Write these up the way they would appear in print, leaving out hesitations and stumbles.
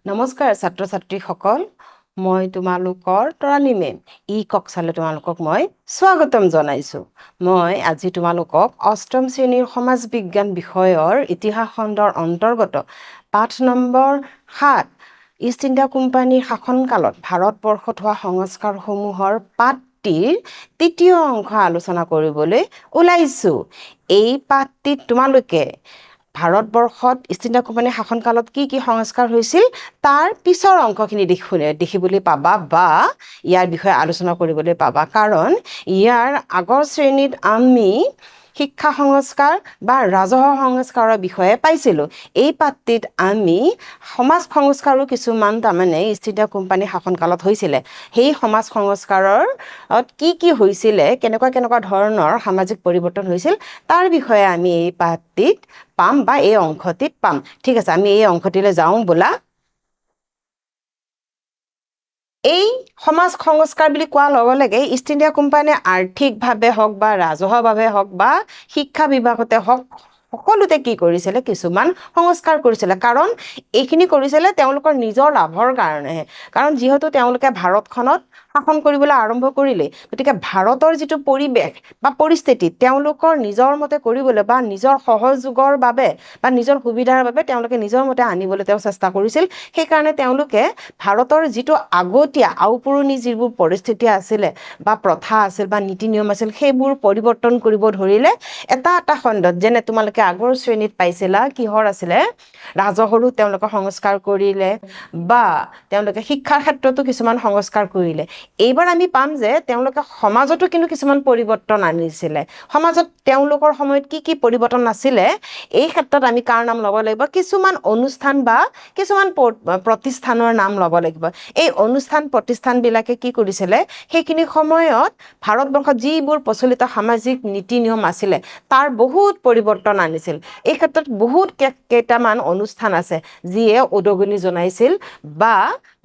নমস্কাৰ ছাত্ৰ ছাত্ৰীসকল, মই তোমালোকৰ তৰাণী মেম কক্সালে তোমালোকক মই স্বাগতম জনাইছোঁ। মই আজি তোমালোকক অষ্টম শ্ৰেণীৰ সমাজ বিজ্ঞান বিষয়ৰ ইতিহাস খণ্ডৰ অন্তৰ্গত পাঠ নম্বৰ 7 ইষ্ট ইণ্ডিয়া কোম্পানীৰ শাসনকালত ভাৰতবৰ্ষত হোৱা সংস্কাৰসমূহৰ পাঠটিৰ তৃতীয় অংশ আলোচনা কৰিবলৈ ওলাইছোঁ। এই পাঠটিত তোমালোকে ভাৰতবৰ্ষত ইষ্ট ইণ্ডিয়া কোম্পানীৰ শাসনকালত কি কি সংস্কাৰ হৈছিল তাৰ পিছৰ অংশখিনি দেখিবলৈ পাবা বা ইয়াৰ বিষয়ে আলোচনা কৰিবলৈ পাবা। কাৰণ ইয়াৰ আগৰ শ্ৰেণীত আমি শিক্ষা সংস্কাৰ বা ৰাজহ সংস্কাৰৰ বিষয়ে পাইছিলোঁ। এই পাঠটিত আমি সমাজ সংস্কাৰো কিছুমান তাৰমানে ইষ্ট ইণ্ডিয়া কোম্পানী শাসনকালত হৈছিলে। সেই সমাজ সংস্কাৰৰ কি হৈছিলে, কেনেকুৱা ধৰণৰ সামাজিক পৰিৱৰ্তন হৈছিল তাৰ বিষয়ে আমি এই পাঠটিত পাম বা এই অংশটিত পাম। ঠিক আছে, আমি এই অংশটিলৈ যাওঁ ব'লা। এই সমাজ সংস্কাৰ বুলি কোৱাৰ লগে লগে ইষ্ট ইণ্ডিয়া কোম্পানীয়ে আৰ্থিকভাৱে হওক বা ৰাজহুৱাভাৱে হওক বা শিক্ষা বিভাগতে হওক সকলোতে কি কৰিছিলে, কিছুমান সংস্কাৰ কৰিছিলে। কাৰণ এইখিনি কৰিছিলে তেওঁলোকৰ নিজৰ লাভৰ কাৰণেহে। কাৰণ যিহেতু তেওঁলোকে ভাৰতখনত শাসন কৰিবলৈ আৰম্ভ কৰিলে, গতিকে ভাৰতৰ যিটো পৰিৱেশ বা পৰিস্থিতি তেওঁলোকৰ নিজৰ মতে কৰিবলৈ বা নিজৰ সহযোগৰ বাবে বা নিজৰ সুবিধাৰ বাবে তেওঁলোকে নিজৰ মতে আনিবলৈ চেষ্টা কৰিছিল। সেইকাৰণে তেওঁলোকে ভাৰতৰ যিটো আগতীয়া আওপুৰণি যিবোৰ পৰিস্থিতি আছিলে বা প্ৰথা আছিল বা নীতি নিয়ম আছিল, সেইবোৰ পৰিৱৰ্তন কৰিব ধৰিলে। এটা খণ্ডত যেনে তোমালোকে আগৰ শ্ৰেণীত পাইছিলা কিহৰ আছিলে, ৰাজহৰো তেওঁলোকে সংস্কাৰ কৰিলে বা তেওঁলোকে শিক্ষাৰ ক্ষেত্ৰতো কিছুমান সংস্কাৰ কৰিলে। এইবাৰ আমি পাম যে তেওঁলোকে সমাজতো কিন্তু কিছুমান পৰিৱৰ্তন আনিছিলে। সমাজত তেওঁলোকৰ সময়ত কি পৰিৱৰ্তন নাছিলে, এই ক্ষেত্ৰত আমি কাৰ নাম ল'ব লাগিব, কিছুমান অনুষ্ঠান বা কিছুমান প্ৰতিষ্ঠানৰ নাম ল'ব লাগিব। এই অনুষ্ঠান প্ৰতিষ্ঠানবিলাকে কি কৰিছিলে, সেইখিনি সময়ত ভাৰতবৰ্ষত যিবোৰ প্ৰচলিত সামাজিক নীতি নিয়ম আছিলে তাৰ বহুত পৰিৱৰ্তন আনিছিল। এই ক্ষেত্ৰত বহুত কেইটামান অনুষ্ঠান আছে যিয়ে উদগনি জনাইছিল বা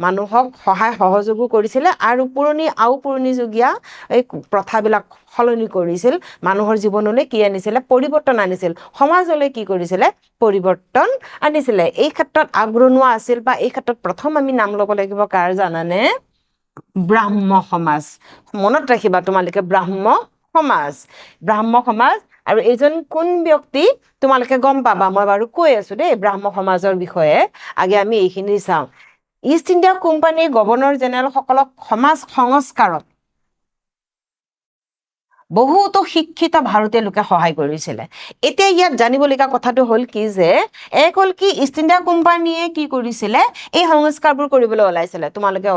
মানুহক সহায় সহযোগো কৰিছিলে আৰু পুৰণিযুগীয়া এই প্ৰথাবিলাক সলনি কৰিছিল। মানুহৰ জীৱনলৈ কি আনিছিলে, পৰিৱৰ্তন আনিছিল। সমাজলৈ কি কৰিছিলে, পৰিৱৰ্তন আনিছিলে। এই ক্ষেত্ৰত আগৰণুৱা আছিল বা এই ক্ষেত্ৰত প্ৰথম আমি নাম ল'ব লাগিব কাৰ জানানে, ব্ৰাহ্ম সমাজ। মনত ৰাখিবা তোমালোকে, ব্ৰাহ্ম সমাজ। আৰু এইজন কোন ব্যক্তি তোমালোকে গম পাবা, মই বাৰু কৈ আছো দেই ব্ৰাহ্ম সমাজৰ বিষয়ে। আগে আমি এইখিনি চাওঁ। ইষ্ট ইণ্ডিয়া কোম্পানীৰ গভৰ্ণৰ জেনেৰেল সকলক সমাজ সংস্কাৰত বহুতো শিক্ষিত ভাৰতীয় লোকে সহায় কৰিছিলে। এতিয়া ইয়াত জানিবলগীয়া কথাটো হ'ল কি যে ইষ্ট ইণ্ডিয়া কোম্পানীয়ে কি কৰিছিলে, এই সংস্কাৰবোৰ কৰিবলৈ ওলাইছিলে। তোমালোকে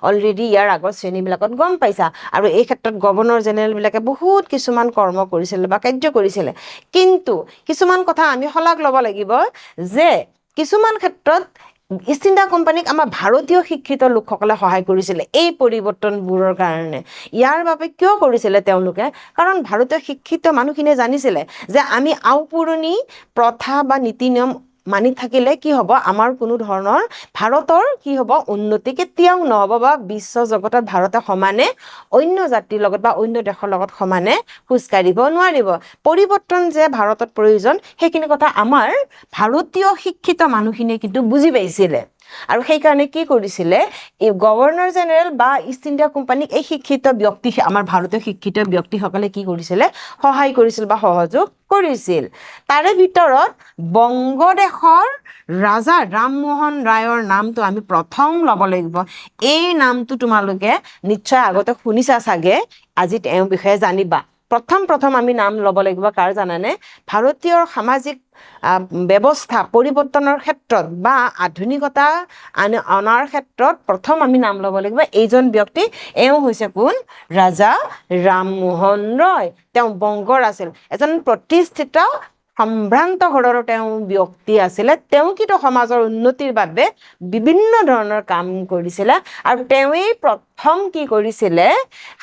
অলৰেডি ইয়াৰ আগৰ শ্ৰেণীবিলাকত গম পাইছা। আৰু এই ক্ষেত্ৰত গভৰ্ণৰ জেনেৰেলবিলাকে বহুত কিছুমান কৰ্ম কৰিছিলে বা কাৰ্য কৰিছিলে। কিন্তু কিছুমান কথা আমি শলাগ ল'ব লাগিব যে কিছুমান ক্ষেত্ৰত ইষ্ট ইণ্ডিয়া কোম্পানীক আমাৰ ভাৰতীয় শিক্ষিত লোকসকলে সহায় কৰিছিলে এই পৰিৱৰ্তনবোৰৰ কাৰণে। ইয়াৰ বাবে কিয় কৰিছিলে তেওঁলোকে, কাৰণ ভাৰতীয় শিক্ষিত মানুহখিনিয়ে জানিছিলে যে আমি আওপুৰণি প্ৰথা বা নীতি নিয়ম মানি থাকিলে কি হ'ব, আমাৰ কোনো ধৰণৰ ভাৰতৰ কি হ'ব, উন্নতি কেতিয়াও নহ'ব বা বিশ্ব জগতত ভাৰতে সমানে অন্য জাতিৰ লগত বা অন্য দেশৰ লগত সমানে খোজকাঢ়িব নোৱাৰিব। পৰিৱৰ্তন যে ভাৰতত প্ৰয়োজন, সেইখিনি কথা আমাৰ ভাৰতীয় শিক্ষিত মানুহখিনিয়ে কিন্তু বুজি পাইছিলে। আৰু সেইকাৰণে কি কৰিছিলে, এই গভৰ্ণৰ জেনেৰেল বা ইষ্ট ইণ্ডিয়া কোম্পানীক এই শিক্ষিত ব্যক্তি, আমাৰ ভাৰতীয় শিক্ষিত ব্যক্তিসকলে কি কৰিছিলে, সহায় কৰিছিল বা সহযোগ কৰিছিল। তাৰে ভিতৰত বংগদেশৰ ৰাজা ৰামমোহন ৰায়ৰ নামটো আমি প্ৰথম ল'ব লাগিব। এই নামটো তোমালোকে নিশ্চয় আগতে শুনিছা চাগে, আজি তেওঁৰ বিষয়ে জানিবা। প্ৰথম আমি নাম ল'ব লাগিব কাৰ জানানে, ভাৰতীয় সামাজিক ব্যৱস্থা পৰিৱৰ্তনৰ ক্ষেত্ৰত বা আধুনিকতা অনাৰ ক্ষেত্ৰত প্ৰথম আমি নাম ল'ব লাগিব এইজন ব্যক্তি। এওঁ হৈছে কোন, ৰাজা ৰামমোহন ৰয়। তেওঁ বংগৰ আছিল, এজন প্ৰতিষ্ঠিত সম্ভ্ৰান্ত ঘৰৰ তেওঁ ব্যক্তি আছিলে। তেওঁ কিন্তু সমাজৰ উন্নতিৰ বাবে বিভিন্ন ধৰণৰ কাম কৰিছিলে। আৰু তেওঁৱেই প্ৰথম কি কৰিছিলে,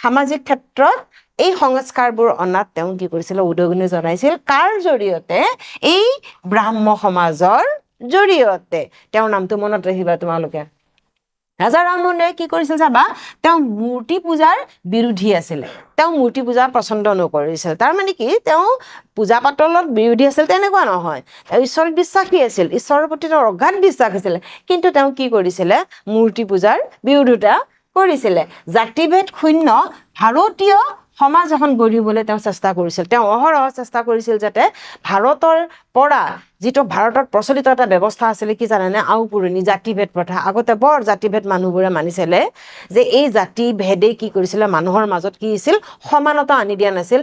সামাজিক ক্ষেত্ৰত এই সংস্কাৰবোৰ অনাত তেওঁ কি কৰিছিলে, উদগনি জনাইছিল। কাৰ জৰিয়তে, এই ব্ৰাহ্ম সমাজৰ জৰিয়তে। তেওঁৰ নামটো মনত ৰাখিবা তোমালোকে। ৰাজা ৰামমোহন ৰায়ে কি কৰিছিল চাবা তেওঁ মূৰ্তি পূজাৰ বিৰোধী আছিলে তেওঁ মূৰ্তি পূজা পছন্দ নকৰিছিল তাৰমানে কি তেওঁ পূজা পাতলত বিৰোধী আছিল তেনেকুৱা নহয় তেওঁ ঈশ্বৰত বিশ্বাসী আছিল ঈশ্বৰৰ প্ৰতি তেওঁৰ অগাধ বিশ্বাস আছিল কিন্তু তেওঁ কি কৰিছিলে মূৰ্তি পূজাৰ বিৰোধিতা কৰিছিলে জাতিভেদ শূন্য ভাৰতীয় সমাজ এখন গঢ়িবলৈ তেওঁ চেষ্টা কৰিছিল তেওঁ অহৰহ চেষ্টা কৰিছিল যাতে ভাৰতৰ পৰা যিটো ভাৰতত প্ৰচলিত এটা ব্যৱস্থা আছিলে কি জানেনে আওপুৰণি জাতিভেদ প্ৰথা আগতে বৰ জাতিভেদ মানুহবোৰে মানিছিলে যে এই জাতিভেদে কি কৰিছিলে মানুহৰ মাজত কি আছিল সমানতা আনি দিয়া নাছিল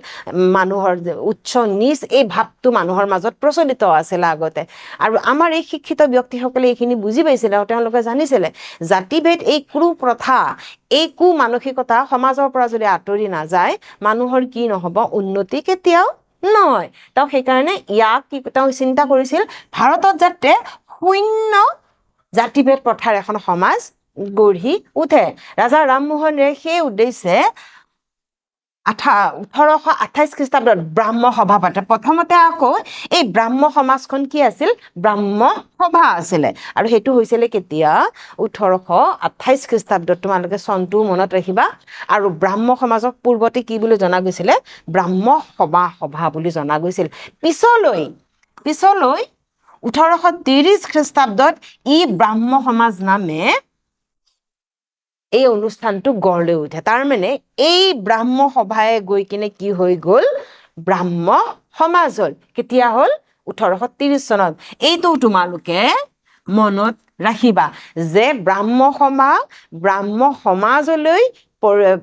মানুহৰ উচ্চ নিচ এই ভাৱটো মানুহৰ মাজত প্ৰচলিত আছিলে আগতে আৰু আমাৰ এই শিক্ষিত ব্যক্তিসকলে এইখিনি বুজি পাইছিলে আৰু তেওঁলোকে জানিছিলে জাতিভেদ এই কুপ্ৰথা এই কু মানসিকতা সমাজৰ পৰা যদি আঁতৰি নাযায় মানুহৰ কি নহ'ব উন্নতি কেতিয়াও নহয় তেওঁ সেইকাৰণে ইয়াক কি তেওঁ চিন্তা কৰিছিল ভাৰতত যাতে শূন্য জাতিভেদ প্ৰথাৰ এখন সমাজ গঢ়ি উঠে ৰাজা ৰামমোহন ৰায়ে সেই উদ্দেশ্যে 1828 খ্ৰীষ্টাব্দত ব্ৰাহ্ম সভা পাতে প্ৰথমতে আকৌ এই ব্ৰাহ্ম সমাজখন কি আছিল ব্ৰাহ্ম সভা আছিলে আৰু সেইটো হৈছিলে কেতিয়া 1828 খ্ৰীষ্টাব্দত তোমালোকে চনটো মনত ৰাখিবা আৰু ব্ৰাহ্ম সমাজক পূৰ্বতে কি বুলি জনা গৈছিলে ব্ৰাহ্ম সভা বুলি জনা গৈছিল পিছলৈ 1830 খ্ৰীষ্টাব্দত ই ব্ৰাহ্ম সমাজ নামে এই অনুষ্ঠানটো গঢ় লৈ উঠে তাৰমানে এই ব্ৰাহ্ম সভায়ে গৈ কিনে কি হৈ গ'ল ব্ৰাহ্ম সমাজ হ'ল কেতিয়া হ'ল 1830 চনত এইটো তোমালোকে মনত ৰাখিবা যে ব্ৰাহ্ম সমাজলৈ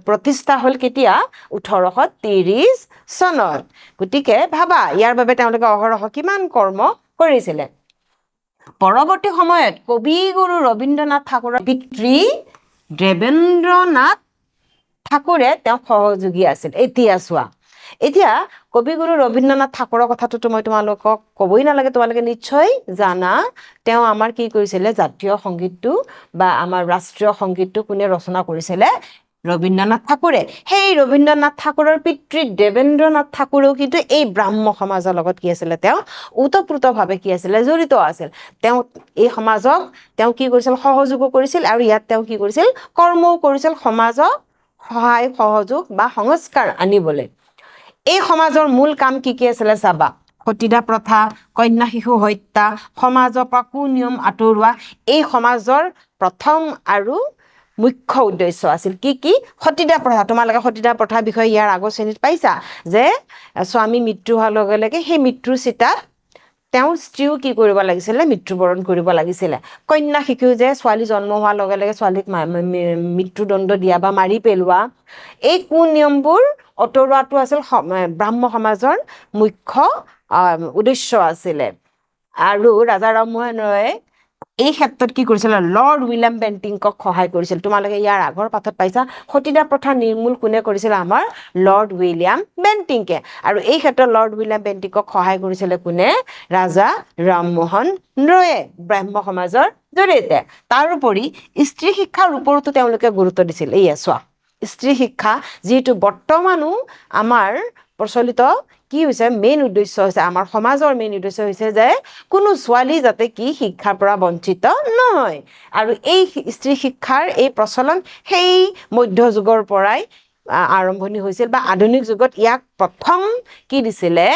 প্ৰতিষ্ঠা হ'ল কেতিয়া 1830 চনত গতিকে ভাবা ইয়াৰ বাবে তেওঁলোকে অহৰহ কিমান কৰ্ম কৰিছিলে পৰৱৰ্তী সময়ত কবিগুৰু ৰবীন্দ্ৰনাথ ঠাকুৰৰ পিতৃ দেবেন্দ্ৰনাথ ঠাকুৰে তেওঁ সহযোগী আছিল এতিয়া চোৱা এতিয়া কবিগুৰু ৰবীন্দ্ৰনাথ ঠাকুৰৰ কথাটো মই তোমালোকক ক'বই নালাগে তোমালোকে নিশ্চয় জানা তেওঁ আমাৰ কি কৰিছিলে জাতীয় সংগীতটো বা আমাৰ ৰাষ্ট্ৰীয় সংগীতটো কোনে ৰচনা কৰিছিলে ৰবীন্দ্ৰনাথ ঠাকুৰে সেই ৰবীন্দ্ৰনাথ ঠাকুৰৰ পিতৃ দেবেন্দ্ৰনাথ ঠাকুৰেও কিন্তু এই ব্ৰাহ্ম সমাজৰ লগত কি আছিলে তেওঁ ওতপ্ৰোতভাৱে কি আছিলে জড়িত আছিল তেওঁ এই সমাজক তেওঁ কি কৰিছিল সহযোগো কৰিছিল আৰু ইয়াত তেওঁ কি কৰিছিল কৰ্মও কৰিছিল সমাজক সহায় সহযোগ বা সংস্কাৰ আনিবলৈ এই সমাজৰ মূল কাম কি আছিলে চাবা সতীদাহ প্ৰথা কন্যা শিশু হত্যা সমাজৰ পৰা কুনিয়ম আঁতৰোৱা এই সমাজৰ প্ৰথম আৰু মুখ্য উদ্দেশ্য আছিল কি সতীদাহ প্ৰথা তোমালোকে সতীদাহ প্ৰথাৰ বিষয়ে ইয়াৰ আগৰ শ্ৰেণীত পাইছা যে স্বামী মৃত্যু হোৱাৰ লগে লগে সেই মৃত্যুৰ চিতাত তেওঁৰ স্ত্ৰীও কি কৰিব লাগিছিলে মৃত্যুবৰণ কৰিব লাগিছিলে কন্যা শিশু যে ছোৱালী জন্ম হোৱাৰ লগে লগে ছোৱালীক মৃত্যুদণ্ড দিয়া বা মাৰি পেলোৱা এই কুনিয়মবোৰ অঁতৰোৱাটো আছিল ব্ৰাহ্ম সমাজৰ মুখ্য উদ্দেশ্য আছিলে আৰু ৰাজা ৰামমোহন ৰায়ে এই ক্ষেত্ৰত কি কৰিছিল লৰ্ড উইলিয়াম বেণ্টিংকক সহায় কৰিছিল তোমালোকে ইয়াৰ আগৰ পাঠত পাইছা সতীদাহ প্ৰথা নিৰ্মূল কোনে কৰিছিল আমাৰ লৰ্ড উইলিয়াম বেণ্টিংকে আৰু এই ক্ষেত্ৰত লৰ্ড উইলিয়াম বেণ্টিংকক সহায় কৰিছিলে কোনে ৰাজা ৰামমোহন ৰয়ে ব্ৰাহ্ম সমাজৰ জৰিয়তে তাৰোপৰি স্ত্ৰী শিক্ষাৰ ওপৰতো তেওঁলোকে গুৰুত্ব দিছিল এইয়া চোৱা স্ত্ৰী শিক্ষা যিটো বৰ্তমানো আমাৰ প্ৰচলিত কি হৈছে মেইন উদ্দেশ্য হৈছে আমাৰ সমাজৰ মেইন উদ্দেশ্য হৈছে যে কোনো ছোৱালী যাতে কি শিক্ষাৰ পৰা বঞ্চিত নহয় আৰু এই স্ত্ৰী শিক্ষাৰ এই প্ৰচলন সেই মধ্যযুগৰ পৰাই আৰম্ভণি হৈছিল বা আধুনিক যুগত ইয়াক প্ৰথম কি দিছিলে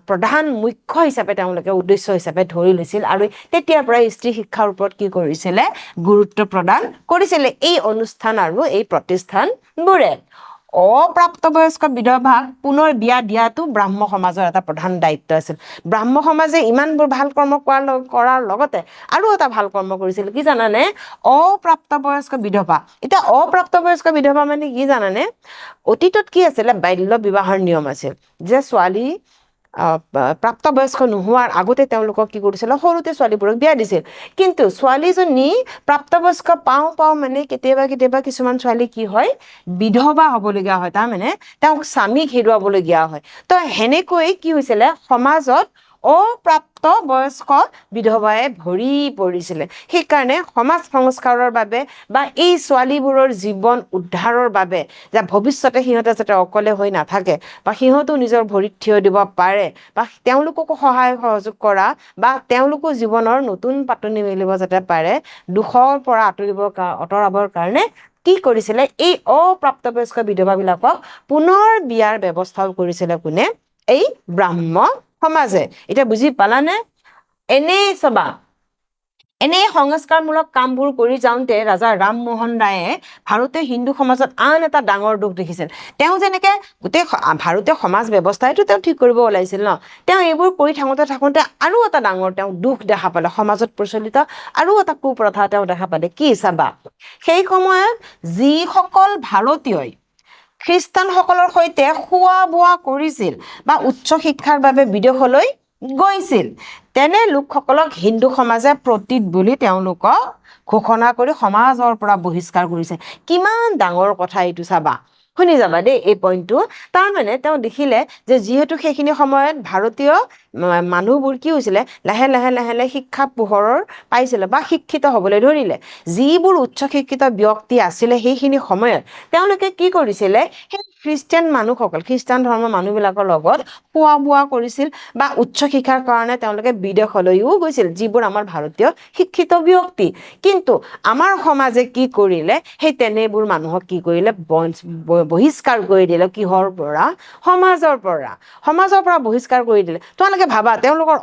প্ৰধান মুখ্য হিচাপে তেওঁলোকে উদ্দেশ্য হিচাপে ধৰি লৈছিল আৰু তেতিয়াৰ পৰাই স্ত্ৰী শিক্ষাৰ ওপৰত কি কৰিছিলে গুৰুত্ব প্ৰদান কৰিছিলে এই অনুষ্ঠান আৰু এই প্ৰতিষ্ঠানবোৰে অপ্ৰাপ্তবয়স্ক বিধৱাক পুনৰ বিয়া দিয়াটো ব্ৰাহ্ম সমাজৰ এটা প্ৰধান দায়িত্ব আছিল ব্ৰাহ্ম সমাজে ইমানবোৰ ভাল কৰ্ম কৰাৰ লগতে আৰু এটা ভাল কৰ্ম কৰিছিল কি জানানে অপ্ৰাপ্তবয়স্ক বিধৱা এতিয়া অপ্ৰাপ্তবয়স্ক বিধৱা মানে কি জানানে অতীতত কি আছিলে বাল্য বিবাহৰ নিয়ম আছিল যে ছোৱালী প্ৰাপ্তবয়স্ক নোহোৱাৰ আগতে তেওঁলোকক কি কৰিছিল সৰুতে ছোৱালীবোৰক বিয়া দিছিল কিন্তু ছোৱালীজনী প্ৰাপ্তবয়স্ক পাওঁ মানে কেতিয়াবা কিছুমান ছোৱালী কি হয় বিধৱা হ'বলগীয়া হয় তাৰমানে তেওঁক স্বামীক হেৰুৱাবলগীয়া হয় তো সেনেকৈ কি হৈছিলে সমাজত অপ্ৰাপ্ত বয়স্ক বিধৱাই ভৰি পৰিছিলে সেইকাৰণে সমাজ সংস্কাৰৰ বাবে বা এই ছোৱালীবোৰৰ জীৱন উদ্ধাৰৰ বাবে যে ভৱিষ্যতে সিহঁতে যাতে অকলে হৈ নাথাকে বা সিহঁতো নিজৰ ভৰিত থিয় দিব পাৰে বা তেওঁলোককো সহায় সহযোগ কৰা বা তেওঁলোকো জীৱনৰ নতুন পাতনি মেলিব যাতে পাৰে দুখৰ পৰা আঁতৰাবৰ কাৰণে কি কৰিছিলে এই অপ্ৰাপ্তবয়স্ক বিধৱাবিলাকক পুনৰ বিয়াৰ ব্যৱস্থাও কৰিছিলে কোনে এই ব্ৰাহ্ম সমাজে এতিয়া বুজি পালানে এনেই চাবা এনেই সংস্কাৰমূলক কামবোৰ কৰি যাওঁতে ৰাজা ৰামমোহন ৰায়ে ভাৰতীয় হিন্দু সমাজত আন এটা ডাঙৰ দুখ দেখিছিল তেওঁ যেনেকৈ গোটেই ভাৰতীয় সমাজ ব্যৱস্থাইতো তেওঁ ঠিক কৰিব ওলাইছিল ন তেওঁ এইবোৰ কৰি থাকোঁতে আৰু এটা ডাঙৰ তেওঁ দুখ দেখা পালে সমাজত প্ৰচলিত আৰু এটা কুপ্ৰথা তেওঁ দেখা পালে কি চাবা সেই সময়ত যিসকল ভাৰতীয়ই খ্ৰীষ্টানসকলৰ সৈতে খোৱা বোৱা কৰিছিল বা উচ্চ শিক্ষাৰ বাবে বিদেশলৈ গৈছিল তেনে লোকসকলক হিন্দু সমাজে প্ৰতীক বুলি তেওঁলোকক ঘোষণা কৰি সমাজৰ পৰা বহিষ্কাৰ কৰিছে কিমান ডাঙৰ কথা এইটো চাবা শুনি যাবা দেই এই পইণ্টটো তাৰমানে তেওঁ দেখিলে যে যিহেতু সেইখিনি সময়ত ভাৰতীয় মানুহবোৰ কি হৈছিলে লাহে লাহে শিক্ষা পোহৰৰ পাইছিলে বা শিক্ষিত হ'বলৈ ধৰিলে যিবোৰ উচ্চ শিক্ষিত ব্যক্তি আছিলে সেইখিনি সময়ত তেওঁলোকে কি কৰিছিলে সেই খ্ৰীষ্টান মানুহসকল খ্ৰীষ্টান ধৰ্মৰ মানুহবিলাকৰ লগত খোৱা বোৱা কৰিছিল বা উচ্চ শিক্ষাৰ কাৰণে তেওঁলোকে বিদেশলৈও গৈছিল যিবোৰ আমাৰ ভাৰতীয় শিক্ষিত ব্যক্তি কিন্তু আমাৰ সমাজে কি কৰিলে সেই তেনেবোৰ মানুহক কি কৰিলে বহিষ্কাৰ কৰি দিলে কিহৰ পৰা সমাজৰ পৰা বহিষ্কাৰ কৰি দিলে তোমালোকে ভাবা তেওঁলোকৰ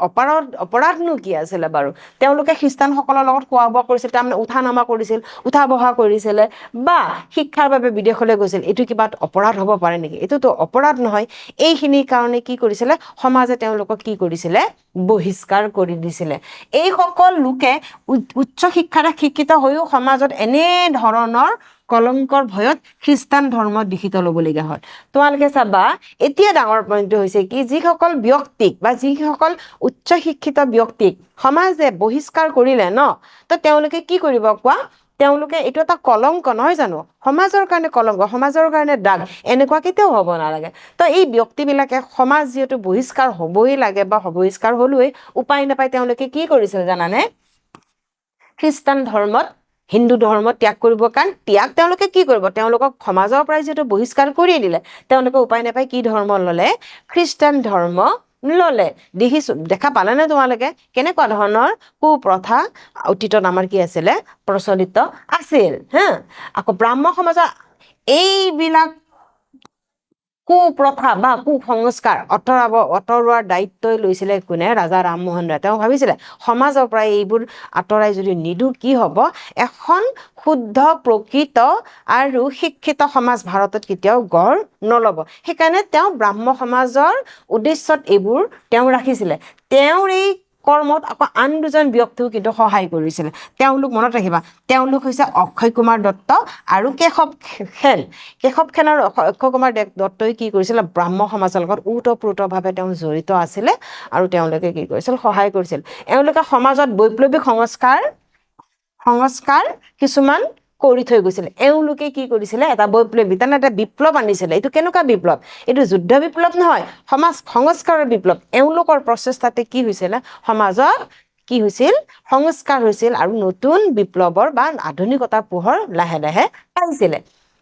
অপৰাধনো কি আছিলে বাৰু তেওঁলোকে খ্ৰীষ্টানসকলৰ লগত খোৱা বোৱা কৰিছিল তাৰমানে উঠা নামা কৰিছিল উঠা বহা কৰিছিলে বা শিক্ষাৰ বাবে বিদেশলৈ গৈছিল এইটো কিবা অপৰাধ হ'ব পাৰে নেকি এইটোতো অপৰাধ নহয় এইখিনিৰ কাৰণে কি কৰিছিলে সমাজে তেওঁলোকক কি কৰিছিলে বহিষ্কাৰ কৰি দিছিলে এইসকল লোকে উচ্চ শিক্ষাৰে শিক্ষিত হৈও সমাজত এনে ধৰণৰ কলংকৰ ভয়ত খ্ৰীষ্টান ধৰ্ম দীক্ষিত ল'বলগীয়া হয় তোমালোকে চাবা এতিয়া ডাঙৰ পইণ্টটো হৈছে কি যিসকল ব্যক্তিক বা যিসকল উচ্চ শিক্ষিত ব্যক্তিক সমাজে বহিষ্কাৰ কৰিলে ন তো তেওঁলোকে কি কৰিব কোৱা তেওঁলোকে এইটো এটা কলংক নহয় জানো সমাজৰ কাৰণে কলংক সমাজৰ কাৰণে দাগ এনেকুৱা কেতিয়াও হ'ব নালাগে তো এই ব্যক্তিবিলাকে সমাজ যিহেতু বহিষ্কাৰ হ'বই লাগে বা বহিষ্কাৰ হ'লেই উপায় নাপায় তেওঁলোকে কি কৰিছিল জানানে খ্ৰীষ্টান ধৰ্মত হিন্দু ধৰ্ম ত্যাগ কৰিবৰ কাৰণে তেওঁলোকে কি কৰিব তেওঁলোকক সমাজৰ পৰাই যিহেতু বহিষ্কাৰ কৰি দিলে তেওঁলোকে উপায় নাপায় কি ধৰ্ম ল'লে খ্ৰীষ্টান ধৰ্ম ল'লে দেখা পালেনে তোমালোকে কেনেকুৱা ধৰণৰ কুপ্ৰথা অতীতত আমাৰ কি আছিলে প্ৰচলিত আছিল হা আকৌ ব্ৰাহ্ম সমাজৰ এইবিলাক কুপ্ৰথা বা কুসংস্কাৰ আঁতৰোৱাৰ দায়িত্বই লৈছিলে কোনে ৰাজা ৰামমোহন ৰায় তেওঁ ভাবিছিলে সমাজৰ পৰা এইবোৰ আঁতৰাই যদি নিদো কি হ'ব এখন শুদ্ধ প্ৰকৃত আৰু শিক্ষিত সমাজ ভাৰতত কেতিয়াও গঢ় নল'ব সেইকাৰণে তেওঁ ব্ৰাহ্ম সমাজৰ উদ্দেশ্যত এইবোৰ তেওঁ ৰাখিছিলে তেওঁৰ এই কৰ্মত আকৌ আন দুজন ব্যক্তিও কিন্তু সহায় কৰিছিলে তেওঁলোক মনত ৰাখিবা তেওঁলোক হৈছে অক্ষয় কুমাৰ দত্ত আৰু কেশৱ খেন আৰু অক্ষয় কুমাৰ দত্তই কি কৰিছিলে ব্ৰাহ্ম সমাজৰ লগত ওতঃপ্ৰোতভাৱে তেওঁ জড়িত আছিলে আৰু তেওঁলোকে কি কৰিছিল সহায় কৰিছিল এওঁলোকে সমাজত বৈপ্লৱিক সংস্কাৰ কিছুমান কৰি থৈ গৈছিলে এওঁলোকে কি কৰিছিলে এটা বৈপ্লৱিক তাৰমানে এটা বিপ্লৱ আনিছিলে এইটো কেনেকুৱা বিপ্লৱ এইটো যুদ্ধ বিপ্লৱ নহয় সমাজ সংস্কাৰৰ বিপ্লৱ এওঁলোকৰ প্ৰচেষ্টাতে কি হৈছিলে সমাজত কি হৈছিল সংস্কাৰ হৈছিল আৰু নতুন বিপ্লৱৰ বা আধুনিকতাৰ পোহৰ লাহে লাহে পাইছিলে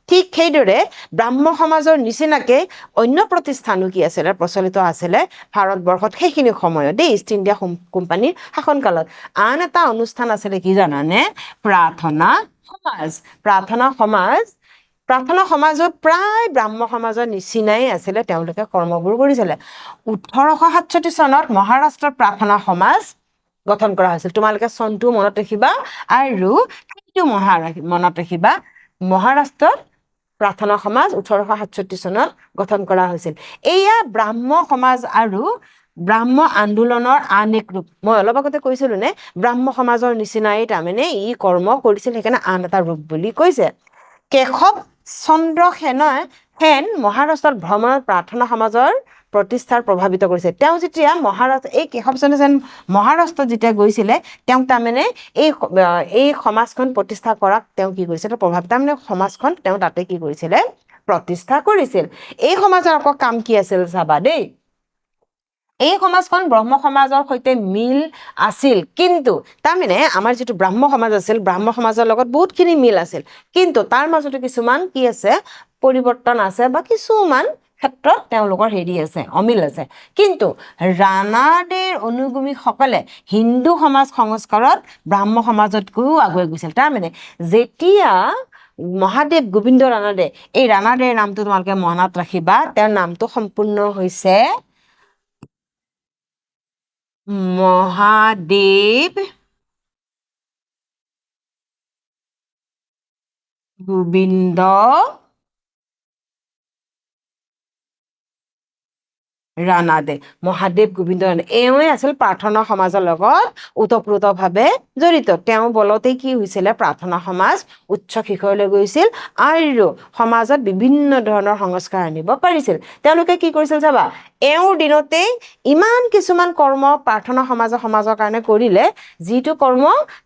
ঠিক সেইদৰে ব্ৰাহ্ম সমাজৰ নিচিনাকে অন্য প্ৰতিষ্ঠানো কি আছিলে প্ৰচলিত আছিলে ভাৰতবৰ্ষত সেইখিনি সময়ত দেই ইষ্ট ইণ্ডিয়া কোম্পানীৰ শাসনকালত আন এটা অনুষ্ঠান আছিলে কি জানানে প্ৰাৰ্থনা সমাজো প্ৰায় ব্ৰাহ্ম সমাজৰ নিচিনাই আছিলে তেওঁলোকে কৰ্মবোৰ কৰিছিলে 1867 চনত মহাৰাষ্ট্ৰৰ প্ৰাৰ্থনা সমাজ গঠন কৰা হৈছিল তোমালোকে চনটো মনত ৰাখিবা আৰু সেইটো মনত ৰাখিবা মহাৰাষ্ট্ৰত প্ৰাৰ্থনা সমাজ 1867 চনত গঠন কৰা হৈছিল এয়া ব্ৰাহ্ম সমাজ আৰু ব্ৰাহ্ম আন্দোলনৰ আন এক ৰূপ মই অলপ আগতে কৈছিলো নে ব্ৰাহ্ম সমাজৰ নিচিনাই তাৰমানে ই কৰ্ম কৰিছিল সেইকাৰণে আন এটা ৰূপ বুলি কৈছে কেশৱ চন্দ্ৰ সেন মহাৰাষ্ট্ৰত ভ্ৰমণত প্ৰাৰ্থনা সমাজৰ প্ৰতিষ্ঠাৰ প্ৰভাৱিত কৰিছে তেওঁ যেতিয়া এই কেশৱ চন্দ্ৰ সেন মহাৰাষ্ট্ৰত যেতিয়া গৈছিলে তেওঁ তাৰমানে এই সমাজখন প্ৰতিষ্ঠা কৰাক তেওঁ কি কৰিছিলে প্ৰভাৱ তাৰমানে সমাজখন তেওঁ তাতে কি কৰিছিলে প্ৰতিষ্ঠা কৰিছিল এই সমাজৰ আকৌ কাম কি আছিল চাবা দেই এই সমাজখন ব্ৰহ্ম সমাজৰ সৈতে মিল আছিল, কিন্তু তাৰমানে আমাৰ যিটো ব্ৰাহ্ম সমাজ আছিল, ব্ৰাহ্ম সমাজৰ লগত বহুতখিনি মিল আছিল, কিন্তু তাৰ মাজতো কিছুমান কি আছে, পৰিৱৰ্তন আছে বা কিছুমান ক্ষেত্ৰত তেওঁলোকৰ হেৰি আছে, অমিল আছে। কিন্তু ৰানাদেৰ অনুগামীসকলে হিন্দু সমাজ সংস্কাৰত ব্ৰাহ্ম সমাজতকৈও আগুৱাই গৈছিল। তাৰমানে যেতিয়া মহাদেৱ গোবিন্দ ৰানাডে, এই ৰানাডেৰ নামটো তোমালোকে মনত ৰাখিবা, তেওঁৰ নামটো সম্পূৰ্ণ হৈছে মহাদেৱ গোবিন্দ ৰানাডে। মহাদেৱ গোবিন্দ ৰানাডে এওঁৱে আছিল প্ৰাৰ্থনা সমাজৰ লগত ওতঃপ্ৰোতভাৱে জড়িত। তেওঁ বলতেই কি হৈছিলে, প্ৰাৰ্থনা সমাজ উচ্চ শিখৰলৈ গৈছিল আৰু সমাজত বিভিন্ন ধৰণৰ সংস্কাৰ আনিব পাৰিছিল। তেওঁলোকে কি কৰিছিল চাবা, এওঁৰ দিনতেই ইমান কিছুমান কৰ্ম প্ৰাৰ্থনা সমাজৰ কাৰণে কৰিলে, যিটো কৰ্ম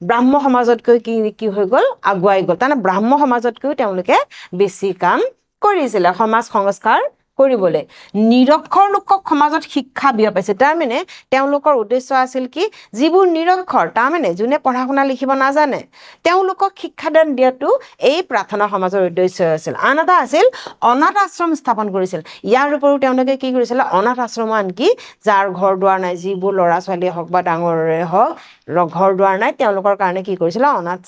ব্ৰাহ্ম সমাজতকৈ কি হৈ গ'ল, আগুৱাই গ'ল। তাৰমানে ব্ৰাহ্ম সমাজতকৈও তেওঁলোকে বেছি কাম কৰিছিলে সমাজ সংস্কাৰ কৰিবলৈ। নিৰক্ষৰ লোকক সমাজত শিক্ষা বিয়পাইছে। তাৰমানে তেওঁলোকৰ উদ্দেশ্য আছিল কি, যিবোৰ নিৰক্ষৰ, তাৰমানে যোনে পঢ়া শুনা লিখিব নাজানে, তেওঁলোকক শিক্ষাদান দিয়াটো এই প্ৰাৰ্থনা সমাজৰ উদ্দেশ্য আছিল। আন এটা আছিল অনাথ আশ্ৰম স্থাপন কৰিছিল। ইয়াৰ উপৰিও তেওঁলোকে কি কৰিছিলে, অনাথ আশ্ৰম আনকি যাৰ ঘৰ দুৱাৰ নাই, যিবোৰ ল'ৰা ছোৱালীয়ে হওক বা ডাঙৰৰে হওক ঘৰ দুৱাৰ নাই, তেওঁলোকৰ কাৰণে কি কৰিছিলে, অনাথ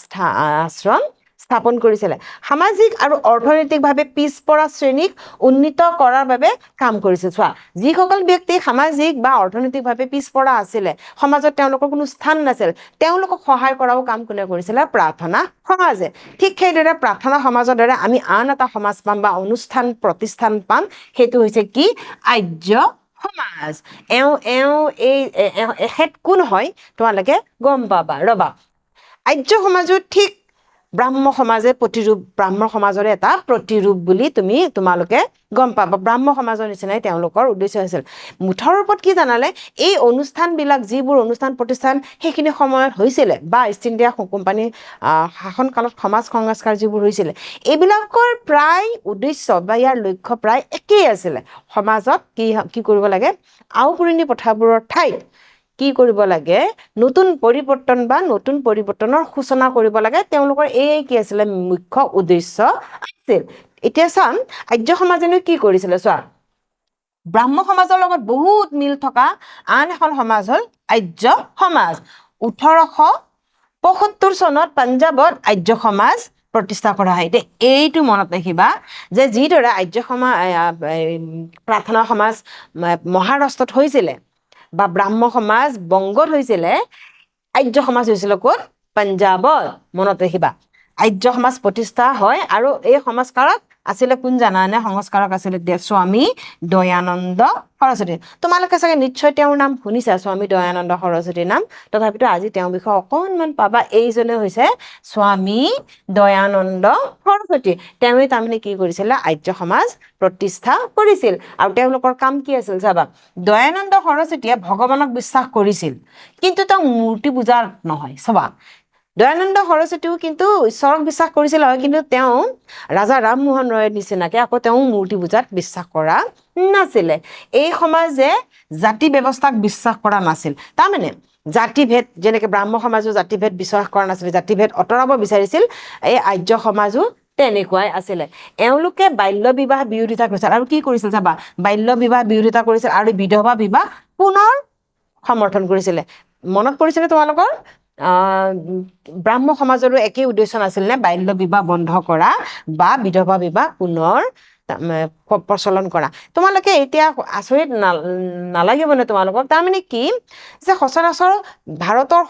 আশ্ৰম স্থাপন কৰিছিলে। সামাজিক আৰু অৰ্থনৈতিকভাৱে পিছপৰা শ্ৰেণীক উন্নীত কৰাৰ বাবে কাম কৰিছিল। চোৱা, যিসকল ব্যক্তি সামাজিক বা অৰ্থনৈতিকভাৱে পিছপৰা আছিলে, সমাজত তেওঁলোকৰ কোনো স্থান নাছিল, তেওঁলোকক সহায় কৰাও কাম কোনে কৰিছিলে, প্ৰাৰ্থনা সমাজে। ঠিক সেইদৰে প্ৰাৰ্থনা সমাজৰ দ্বাৰা আমি আন এটা সমাজ পাম বা অনুষ্ঠান প্ৰতিষ্ঠান পাম, সেইটো হৈছে কি, আৰ্য সমাজ। এখেত কোন হয় তোমালোকে গম পাবা, ৰবা। আৰ্য সমাজো ঠিক ব্ৰাহ্ম সমাজে প্ৰতিৰূপ, ব্ৰাহ্ম সমাজৰে এটা প্ৰতিৰূপ বুলি তোমালোকে গম পাবা। ব্ৰাহ্ম সমাজৰ নিচিনাই তেওঁলোকৰ উদ্দেশ্য হৈছিল। মুঠৰ ওপৰত কি জানালে, এই অনুষ্ঠানবিলাক, যিবোৰ অনুষ্ঠান প্ৰতিষ্ঠান সেইখিনি সময়ত হৈছিলে বা ইষ্ট ইণ্ডিয়া কোম্পানী শাসনকালত সমাজ সংস্কাৰ যিবোৰ হৈছিলে, এইবিলাকৰ প্ৰায় উদ্দেশ্য বা ইয়াৰ লক্ষ্য প্ৰায় একেই আছিলে। সমাজত কি কৰিব লাগে, আওপুৰণি প্ৰথাবোৰৰ ঠাইত কি কৰিব লাগে, নতুন পৰিৱৰ্তনৰ সূচনা কৰিব লাগে। তেওঁলোকৰ এই কি আছিলে, মুখ্য উদ্দেশ্য আছিল। এতিয়া চাম আৰ্য সমাজেনো কি কৰিছিলে। চোৱা, ব্ৰাহ্ম সমাজৰ লগত বহুত মিল থকা আন এখন সমাজ হ'ল আৰ্য সমাজ। 1875 চনত পাঞ্জাৱত আৰ্য সমাজ প্ৰতিষ্ঠা কৰা হয়। এতিয়া এইটো মনত ৰাখিবা যে যিদৰে আৰ্য সমাজ প্ৰাৰ্থনা সমাজ মহাৰাষ্ট্ৰত হৈছিলে বা ব্ৰাহ্ম সমাজ বংগত হৈছিলে, আৰ্য সমাজ হৈছিলে ক'ত, পাঞ্জাৱত। মনত ৰাখিবা, আৰ্য সমাজ প্ৰতিষ্ঠা হয় আৰু এই সমাজকাৰক আছিলে কোন জানানে, সংস্কাৰক আছিলে স্বামী দয়ানন্দ সৰস্বতী। তোমালোকে চাগে নিশ্চয় তেওঁৰ নাম শুনিছা, স্বামী দয়ানন্দ সৰস্বতীৰ নাম। তথাপিতো আজি তেওঁৰ বিষয়ে অকণমান পাবা। এইজনে হৈছে স্বামী দয়ানন্দ সৰস্বতী। তেওঁৱে তাৰমানে কি কৰিছিলে, আৰ্য সমাজ প্ৰতিষ্ঠা কৰিছিল। আৰু তেওঁলোকৰ কাম কি আছিল চাবা, দয়ানন্দ সৰস্বতীয়ে ভগৱানক বিশ্বাস কৰিছিল, কিন্তু তেওঁ মূৰ্তি পূজা নহয়। চাবা, দয়ানন্দ সৰস্বতীও কিন্তু ঈশ্বৰক বিশ্বাস কৰিছিল হয়, কিন্তু তেওঁ ৰাজা ৰামমোহন ৰয়ৰ নিচিনাকে আকৌ তেওঁ মূৰ্তি পূজাত বিশ্বাস কৰা নাছিলে। এই সমাজে জাতি ব্যৱস্থাক বিশ্বাস কৰা নাছিল। তাৰমানে জাতিভেদ, যেনেকে ব্ৰাহ্ম সমাজো জাতিভেদ বিশ্বাস কৰা নাছিলে, জাতিভেদ আঁতৰাব বিচাৰিছিল, এই আৰ্য সমাজো তেনেকুৱাই আছিলে। এওঁলোকে বাল্য বিবাহ বিৰোধিতা কৰিছিল। আৰু কি কৰিছিল চাবা, বাল্য বিবাহ বিৰোধিতা কৰিছিল আৰু বিধৱা বিবাহ পুনৰ সমৰ্থন কৰিছিলে। মনত পৰিছেনে তোমালোকৰ? ব্ৰাহ্ম সমাজৰো একেই উদ্দেশ্য নাছিল নে, বাল্য বিবাহ বন্ধ কৰা বা বিধৱা বিবাহ পুনৰ প্ৰচলন কৰা। তোমালোকে এতিয়া আচৰিত নালাগিবনে তোমালোকক? তাৰমানে কি যে সচৰাচৰ ভাৰতৰ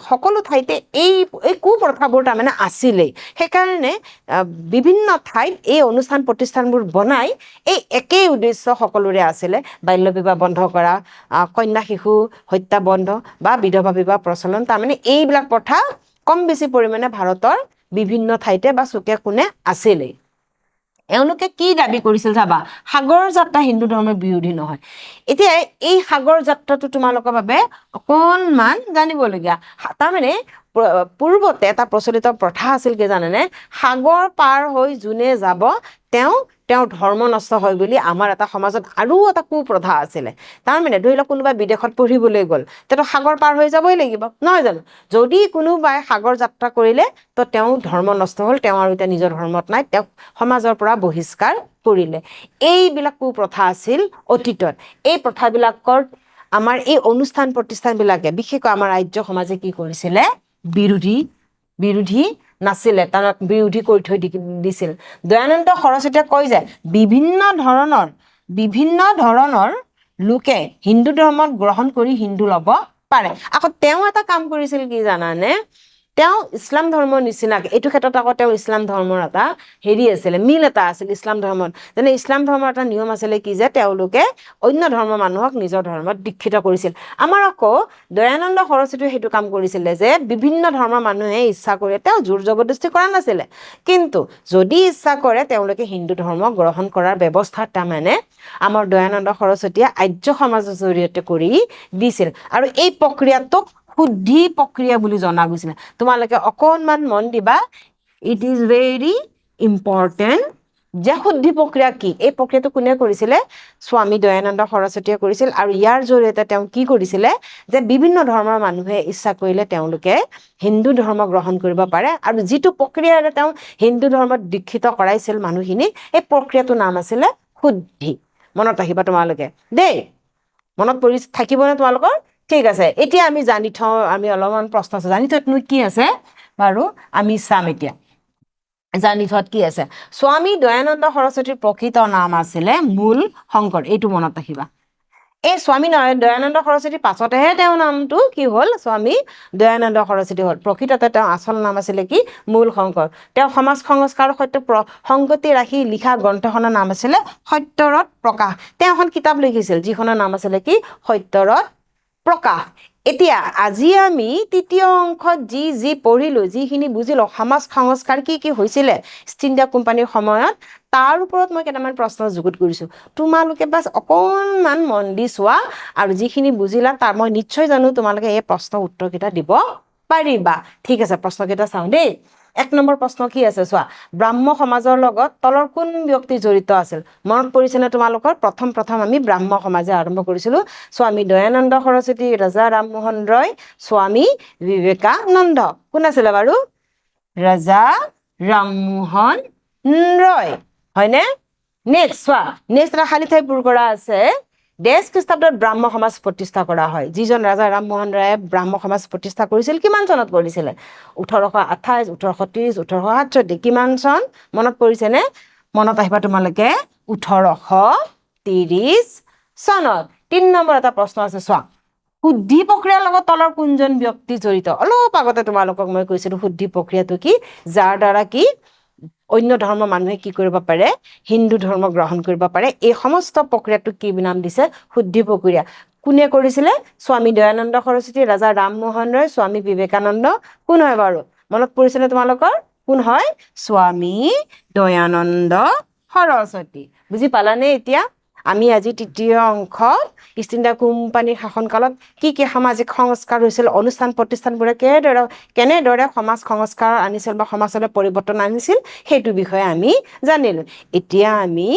সকলো ঠাইতে এই কুপ্ৰথাবোৰ তাৰমানে আছিলেই। সেইকাৰণে বিভিন্ন ঠাইত এই অনুষ্ঠান প্ৰতিষ্ঠানবোৰ বনাই এই একেই উদ্দেশ্য সকলোৰে আছিলে, বাল্য বিবাহ বন্ধ কৰা, কন্যা শিশু হত্যা বন্ধ বা বিধৱা বিবাহ প্ৰচলন। তাৰমানে এইবিলাক প্ৰথা কম বেছি পৰিমাণে ভাৰতৰ বিভিন্ন ঠাইতে বা চুকে কোণে আছিলেই। এওঁলোকে কি দাবী কৰিছিল চাবা, সাগৰ যাত্ৰা হিন্দু ধৰ্মৰ বিৰোধী নহয়। এতিয়া এই সাগৰ যাত্ৰাটো তোমালোকৰ বাবে অকণমান জানিবলগীয়া। তাৰমানে পূৰ্বতে এটা প্ৰচলিত প্ৰথা আছিল কি জানেনে, সাগৰ পাৰ হৈ যোনে যাব তেওঁ তেওঁৰ ধৰ্ম নষ্ট হয় বুলি আমাৰ এটা সমাজত আৰু এটা কুপ্ৰথা আছিলে তাৰমানে ধৰি লওক কোনোবা বিদেশত পঢ়িবলৈ গ'ল তেতো সাগৰ পাৰ হৈ যাবই লাগিব নহয় জানো যদি কোনোবাই সাগৰ যাত্ৰা কৰিলে তো তেওঁ ধৰ্ম নষ্ট হ'ল তেওঁ আৰু এতিয়া নিজৰ ধৰ্মত নাই তেওঁক সমাজৰ পৰা বহিষ্কাৰ কৰিলে এইবিলাক কুপ্ৰথা আছিল অতীতত এই প্ৰথাবিলাকৰ আমাৰ এই অনুষ্ঠান প্ৰতিষ্ঠানবিলাকে বিশেষকৈ আমাৰ আৰ্য সমাজে কি কৰিছিলে বিৰোধী নাছিলে তাৰ বিৰোধী কৰি থৈ দিছিল দয়ানন্দ সৰস্বতীয়ে কয় যে বিভিন্ন ধৰণৰ লোকে হিন্দু ধৰ্মত গ্ৰহণ কৰি হিন্দু ল'ব পাৰে আকৌ তেওঁ এটা কাম কৰিছিল কি জানানে তেওঁ ইছলাম ধৰ্মৰ নিচিনাকে এইটো ক্ষেত্ৰত আকৌ তেওঁ ইছলাম ধৰ্মৰ এটা আছিলে মিল এটা আছিল ইছলাম ধৰ্মত যেনে ইছলাম ধৰ্মৰ এটা নিয়ম আছিলে কি যে তেওঁলোকে অন্য ধৰ্মৰ মানুহক নিজৰ ধৰ্মত দীক্ষিত কৰিছিল আমাৰ আকৌ দয়ানন্দ সৰস্বতীয়ে সেইটো কাম কৰিছিলে যে বিভিন্ন ধৰ্মৰ মানুহে ইচ্ছা কৰে তেওঁ জোৰ জবৰদস্তি কৰা নাছিলে কিন্তু যদি ইচ্ছা কৰে তেওঁলোকে হিন্দু ধৰ্ম গ্ৰহণ কৰাৰ ব্যৱস্থা তাৰমানে আমাৰ দয়ানন্দ সৰস্বতীয়ে আৰ্য সমাজৰ জৰিয়তে কৰি দিছিল আৰু এই প্ৰক্ৰিয়াটোক শুদ্ধি প্ৰক্ৰিয়া বুলি জনা গৈছিলে তোমালোকে অকণমান মন দিবা ইট ইজ ভেৰি ইম্পৰ্টেণ্ট যে শুদ্ধি প্ৰক্ৰিয়া কি এই প্ৰক্ৰিয়াটো কোনে কৰিছিলে স্বামী দয়ানন্দ সৰস্বতীয়ে কৰিছিল আৰু ইয়াৰ জৰিয়তে তেওঁ কি কৰিছিলে যে বিভিন্ন ধৰ্মৰ মানুহে ইচ্ছা কৰিলে তেওঁলোকে হিন্দু ধৰ্ম গ্ৰহণ কৰিব পাৰে আৰু যিটো প্ৰক্ৰিয়াৰে তেওঁ হিন্দু ধৰ্মত দীক্ষিত কৰাইছিল মানুহখিনিক এই প্ৰক্ৰিয়াটোৰ নাম আছিলে শুদ্ধি মনত ৰাখিবা তোমালোকে দেই মনত পৰি থাকিবনে তোমালোকৰ ঠিক আছে এতিয়া আমি জানি থওঁ আমি অলপমান প্ৰশ্ন আছে জানি থোৱাতনো কি আছে বাৰু আমি চাম এতিয়া জানি থোৱাত কি আছে স্বামী দয়ানন্দ সৰস্বতীৰ প্ৰকৃত নাম আছিলে মূল শংকৰ এইটো মনত ৰাখিবা এই স্বামী দয়ানন্দ সৰস্বতীৰ পাছতেহে তেওঁৰ নামটো কি হ'ল স্বামী দয়ানন্দ সৰস্বতী হ'ল প্ৰকৃততে তেওঁৰ আচল নাম আছিলে কি মূল শংকৰ তেওঁ সমাজ সংস্কাৰৰ সৈতে সংগতি ৰাখি লিখা গ্ৰন্থখনৰ নাম আছিলে সত্যৰত প্ৰকাশ তেওঁ এখন কিতাপ লিখিছিল যিখনৰ নাম আছিলে কি সত্যৰত প্ৰকাশ এতিয়া আজি আমি তৃতীয় অংশত যি পঢ়িলো যিখিনি বুজিলো সমাজ সংস্কাৰ কি হৈছিলে ইষ্ট ইণ্ডিয়া কোম্পানীৰ সময়ত তাৰ ওপৰত মই কেইটামান প্ৰশ্ন যুগুত কৰিছোঁ তোমালোকে বাছ অকণমান মন দি চোৱা আৰু যিখিনি বুজিলা তাৰ মই নিশ্চয় জানো তোমালোকে এই প্ৰশ্নৰ উত্তৰকেইটা দিব পাৰিবা ঠিক আছে প্ৰশ্নকেইটা চাওঁ দেই 1 নম্বৰ প্ৰশ্ন কি আছে চোৱা ব্ৰাহ্ম সমাজৰ লগত তলৰ কোন ব্যক্তি জড়িত আছিল মনত পৰিছেনে তোমালোকৰ প্ৰথম আমি ব্ৰাহ্ম সমাজে আৰম্ভ কৰিছিলোঁ স্বামী দয়ানন্দ সৰস্বতী ৰাজা ৰামমোহন ৰয় স্বামী বিবেকানন্দ কোন আছিলে বাৰু ৰাজা ৰামমোহন ৰয় হয়নে নেক্সট চোৱা নেক্সট এটা খালী ঠাই পূৰ কৰা আছে দেশ খ্ৰীষ্টাব্দত ব্ৰাহ্ম সমাজ প্ৰতিষ্ঠা কৰা হয় যিজন ৰাজা ৰামমোহন ৰায়ে ব্ৰাহ্ম সমাজ প্ৰতিষ্ঠা কৰিছিল কিমান চনত কৰিছিলে 1828 1830 1867 কিমান চন মনত পৰিছেনে মনত আহিবা তোমালোকে 1830 চনত 3 নম্বৰ এটা প্ৰশ্ন আছে চোৱা শুদ্ধি প্ৰক্ৰিয়াৰ লগত তলৰ কোনজন ব্যক্তি জড়িত অলপ আগতে তোমালোকক মই কৈছিলোঁ শুদ্ধি প্ৰক্ৰিয়াটো কি যাৰ দ্বাৰা কি অন্য ধৰ্মৰ মানুহে কি কৰিব পাৰে হিন্দু ধৰ্ম গ্ৰহণ কৰিব পাৰে এই সমস্ত প্ৰক্ৰিয়াটো কি নাম দিছে শুদ্ধি প্ৰক্ৰিয়া কোনে কৰিছিলে স্বামী দয়ানন্দ সৰস্বতী ৰাজা ৰামমোহন ৰয় স্বামী বিবেকানন্দ কোন হয় বাৰু মনত পৰিছেনে তোমালোকৰ কোন হয় স্বামী দয়ানন্দ সৰস্বতী বুজি পালানে এতিয়া আমি আজি তৃতীয় অংশত ইষ্ট ইণ্ডিয়া কোম্পানীৰ শাসনকালত কি সামাজিক সংস্কাৰ হৈছিল অনুষ্ঠান প্ৰতিষ্ঠানবোৰে কেনেদৰে সমাজ সংস্কাৰ আনিছিল বা সমাজলৈ পৰিৱৰ্তন আনিছিল সেইটো বিষয়ে আমি জানিলোঁ এতিয়া আমি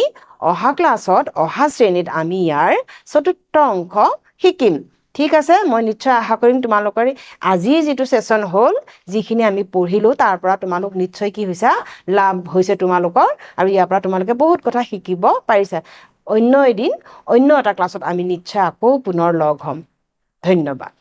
অহা ক্লাছত অহা শ্ৰেণীত আমি ইয়াৰ চতুৰ্থ অংশ শিকিম ঠিক আছে মই নিশ্চয় আশা কৰিম তোমালোকৰ আজিৰ যিটো সেশন হ'ল যিখিনি আমি পঢ়িলোঁ তাৰ পৰা তোমালোক নিশ্চয় কি হৈছে লাভ হৈছে তোমালোকৰ আৰু ইয়াৰ পৰা তোমালোকে বহুত কথা শিকিব পাৰিছা অন্য এদিন অন্য এটা ক্লাছত আমি নিশ্চয় আকৌ পুনৰ লগ হ'ম ধন্যবাদ